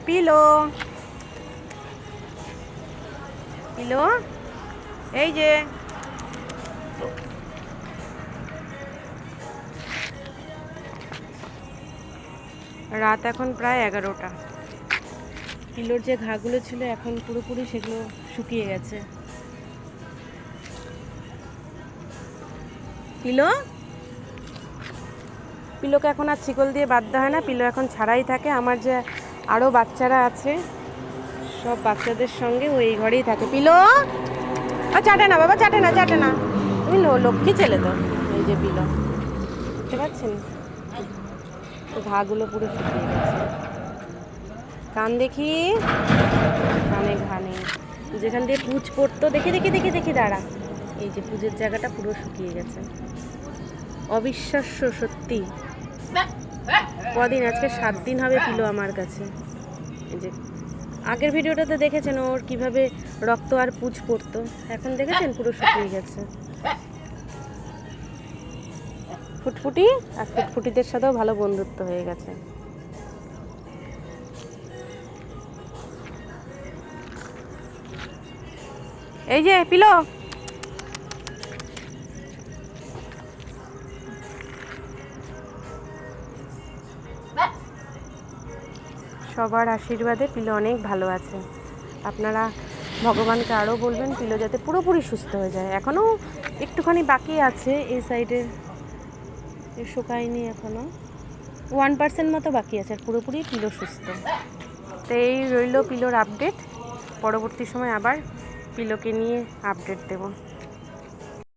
Pillow pillow এই যে রাত এখন প্রায় 11টা। পিলোর যে ঘাগুলো ছিল এখন পুরোপুরি সেগুলো শুকিয়ে গেছে। পিলো পিলোকে এখন আর ছিকল দিয়ে বাঁধতে হয় না, পিলো এখন ছাড়াই থাকে। আমার যে আরও বাচ্চারা আছে সব বাচ্চাদের সঙ্গে ও এই ঘরেই থাকে। পিলো চাটে না বাবা, চাটে না চাটে না, তুমি লক্ষ্মী ছেলে তো। এই যে পিলো, বুঝতে পারছেন তো ঘাগুলো পুরো শুকিয়ে গেছে। কান দেখি, কানে ঘা নেই। যেখান দিয়ে পুঁজ পড়তো, দেখি দেখি দেখি দেখি দাঁড়া, এই যে পুজোর জায়গাটা পুরো শুকিয়ে গেছে। অবিশ্বাস্য সত্যি। কদিন, আজকে 7 দিন হবে পিলো আমার কাছে। এই যে আগের ভিডিওটাতে দেখেছেন ওর কিভাবে রক্ত আর পুঁজ পড়তো, এখন দেখেছেন পুরো শুকিয়ে গেছে। ফুটফুটি আর ফুটফুটিদের সাথেও ভালো বন্ধুত্ব হয়ে গেছে। এই যে পিলো, সবার আশীর্বাদে পিলো অনেক ভালো আছে। আপনারা ভগবানকে আরও বলবেন পিলো যাতে পুরোপুরি সুস্থ হয়ে যায়। এখনও একটুখানি বাকি আছে, এই সাইডে শুকায়নি, এখনও 1% মতো বাকি আছে, আর পুরোপুরি পিলো সুস্থ। তো এই রইল পিলোর আপডেট। পরবর্তী সময় আবার পিলোকে নিয়ে আপডেট দেব।